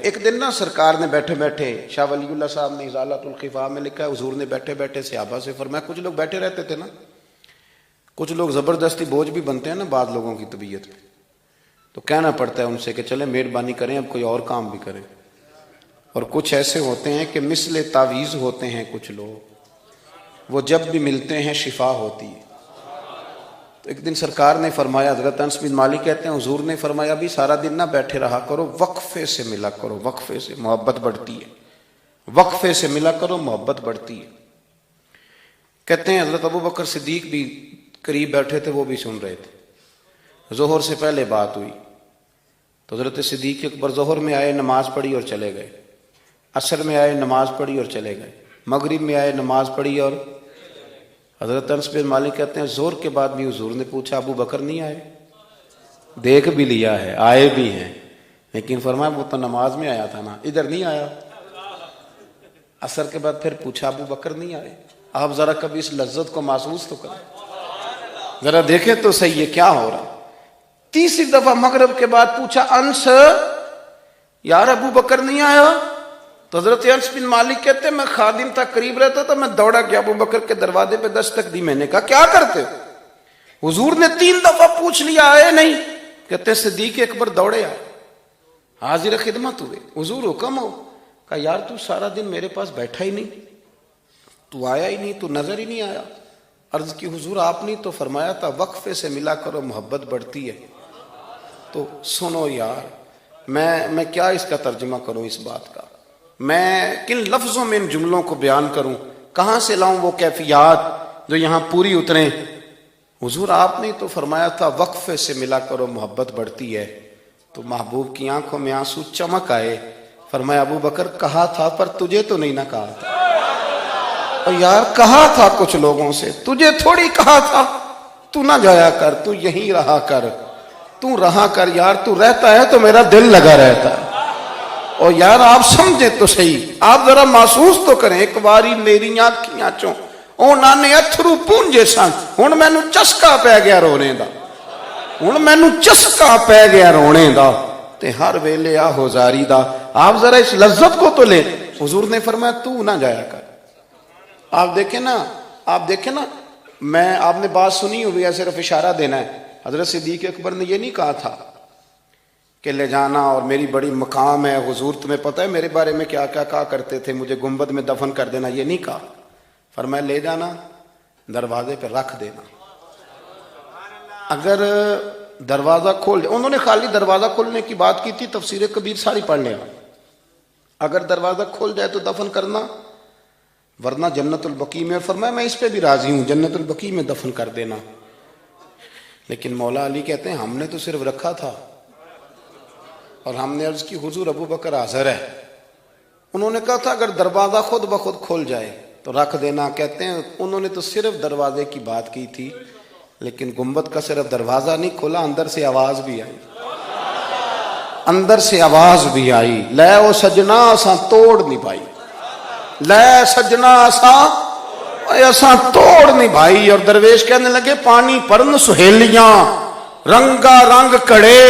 ایک دن نا سرکار نے بیٹھے بیٹھے شاہ ولی اللہ صاحب نے ازالۃ الخفا میں لکھا ہے، حضور نے بیٹھے بیٹھے صحابہ سے فرمایا، کچھ لوگ بیٹھے رہتے تھے نا، کچھ لوگ زبردستی بوجھ بھی بنتے ہیں نا بعض لوگوں کی طبیعت پہ، تو کہنا پڑتا ہے ان سے کہ چلیں مہربانی کریں اب کوئی اور کام بھی کریں، اور کچھ ایسے ہوتے ہیں کہ مثل تعویذ ہوتے ہیں کچھ لوگ، وہ جب بھی ملتے ہیں شفا ہوتی ہے۔ تو ایک دن سرکار نے فرمایا، حضرت انس بن مالک کہتے ہیں حضور نے فرمایا بھی سارا دن نہ بیٹھے رہا کرو، وقفے سے ملا کرو، وقفے سے محبت بڑھتی ہے، وقفے سے ملا کرو محبت بڑھتی ہے۔ کہتے ہیں حضرت ابو بکر صدیق بھی قریب بیٹھے تھے، وہ بھی سن رہے تھے۔ ظہر سے پہلے بات ہوئی تو حضرت صدیق اکبر ظہر میں آئے، نماز پڑھی اور چلے گئے، عصر میں آئے، نماز پڑھی اور چلے گئے، مغرب میں آئے، نماز پڑھی اور حضرت انس بن مالک کہتے ہیں زور کے بعد بھی حضور نے پوچھا ابو بکر نہیں آئے؟ دیکھ بھی لیا ہے، آئے بھی ہیں، لیکن فرمایا وہ تو نماز میں آیا تھا نا، ادھر نہیں آیا۔ عصر کے بعد پھر پوچھا ابو بکر نہیں آئے؟ آپ ذرا کبھی اس لذت کو محسوس تو کریں، ذرا دیکھیں تو صحیح ہے کیا ہو رہا۔ تیسری دفعہ مغرب کے بعد پوچھا انس یار ابو بکر نہیں آیا؟ تو حضرت انس بن مالک کہتے ہیں میں خادم تھا، قریب رہتا تھا، میں دوڑا گیا ابو بکر کے دروازے پہ دستک دی، میں نے کہا کیا کرتے ہو؟ حضور نے 3 دفعہ پوچھ لیا آئے نہیں، کہتے صدیق اکبر دوڑے آئے، حاضر خدمت ہوئے، حضور حکم ہو؟ کہا یار تو سارا دن میرے پاس بیٹھا ہی نہیں، تو آیا ہی نہیں، تو نظر ہی نہیں آیا۔ عرض کی حضور آپ نہیں تو فرمایا تھا وقفے سے ملا کرو محبت بڑھتی ہے۔ تو سنو یار، میں کیا اس کا ترجمہ کروں اس بات کا، میں کن لفظوں میں ان جملوں کو بیان کروں، کہاں سے لاؤں وہ کیفیات جو یہاں پوری اتریں؟ حضور آپ نے تو فرمایا تھا وقفے سے ملا کرو محبت بڑھتی ہے۔ تو محبوب کی آنکھوں میں آنسو چمک آئے، فرمایا ابو بکر کہا تھا پر تجھے تو نہیں نہ کہا تھا، اور یار کہا تھا کچھ لوگوں سے، تجھے تھوڑی کہا تھا تو نہ جایا کر، تو یہیں رہا کر، تو رہا کر یار، تو رہتا ہے تو میرا دل لگا رہتا ہے۔ اور یار آپ سمجھیں تو صحیح، آپ ذرا محسوس تو کریں، ایک باری میری آنکھیاں چوں اونا نے اتھرو پونجے سن، ہن مینوں چسکا پی گیا رونے دا، ہن مینوں چسکا پی گیا رونے دا، تے ہر ویلے آہو زاری دا۔ آپ ذرا اس لذت کو تو لیں۔ حضور نے فرمایا تو نہ جایا کر۔ آپ دیکھیں نا، میں آپ نے بات سنی ہوئی ہے، صرف اشارہ دینا ہے۔ حضرت صدیق اکبر نے یہ نہیں کہا تھا کہ لے جانا اور میری بڑی مقام ہے، حضور تمہیں پتہ ہے میرے بارے میں کیا کیا کہا کرتے تھے، مجھے گنبد میں دفن کر دینا، یہ نہیں کہا۔ فرمایا لے جانا، دروازے پہ رکھ دینا، اگر دروازہ کھول، انہوں نے خالی دروازہ کھولنے کی بات کی تھی، تفسیر کبیر ساری پڑھ لیا، اگر دروازہ کھول جائے تو دفن کرنا، ورنہ جنت البقیع میں، فرمایا میں اس پہ بھی راضی ہوں، جنت البقیع میں دفن کر دینا۔ لیکن مولا علی کہتے ہیں ہم نے تو صرف رکھا تھا، اور ہم نے عرض کی حضور ابو بکر حاضر ہے، انہوں نے کہا تھا اگر دروازہ خود بخود کھل جائے تو رکھ دینا۔ کہتے ہیں انہوں نے تو صرف دروازے کی بات کی تھی، لیکن گنبد کا صرف دروازہ نہیں کھلا، اندر سے آواز بھی آئی، اندر سے آواز بھی آئی، لے او سجنا اساں توڑ نہیں پائی، لے سجنا اساں توڑ نہیں بھائی۔ اور درویش کہنے لگے پانی پرن سہیلیاں رنگا رنگ کڑے،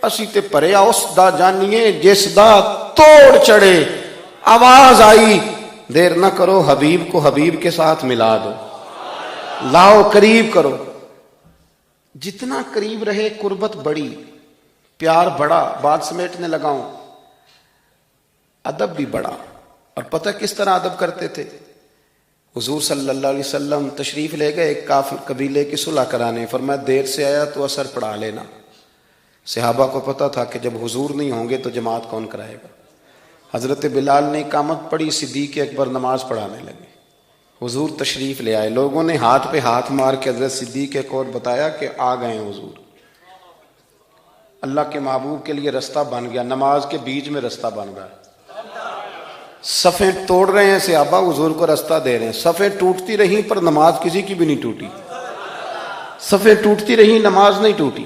اسی تے پریا اس دا جانیے جس دا توڑ چڑھے۔ آواز آئی دیر نہ کرو، حبیب کو حبیب کے ساتھ ملا دو، لاؤ قریب کرو۔ جتنا قریب رہے قربت بڑی، پیار بڑا، بات سمیٹنے لگاؤں، ادب بھی بڑا۔ اور پتہ کس طرح ادب کرتے تھے؟ حضور صلی اللہ علیہ وسلم تشریف لے گئے ایک کافر قبیلے کی صلح کرانے، فرمایا دیر سے آیا تو اثر پڑھا لینا۔ صحابہ کو پتا تھا کہ جب حضور نہیں ہوں گے تو جماعت کون کرائے گا۔ حضرت بلال نے اقامت پڑھی، صدیق اکبر نماز پڑھانے لگے، حضور تشریف لے آئے، لوگوں نے ہاتھ پہ ہاتھ مار کے حضرت صدیق اکبر بتایا کہ آ گئے ہیں حضور۔ اللہ کے محبوب کے لیے رستہ بن گیا، نماز کے بیچ میں رستہ بن گیا، صفیں توڑ رہے ہیں صحابہ، حضور کو رستہ دے رہے ہیں، صفیں ٹوٹتی رہیں پر نماز کسی کی بھی نہیں ٹوٹی، صفیں ٹوٹتی رہیں نماز نہیں ٹوٹی۔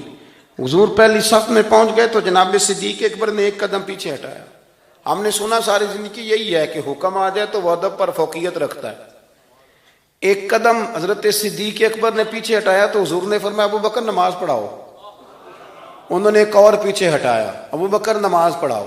حضور پہلی صف میں پہنچ گئے تو جناب صدیق اکبر نے ایک قدم پیچھے ہٹایا۔ ہم نے سنا ساری زندگی یہی ہے کہ حکم آ جائے تو وہ ادب پر فوقیت رکھتا ہے۔ ایک قدم حضرت صدیق اکبر نے پیچھے ہٹایا تو حضور نے فرمایا ابو بکر نماز پڑھاؤ۔ انہوں نے ایک اور پیچھے ہٹایا، ابو بکر نماز پڑھاؤ۔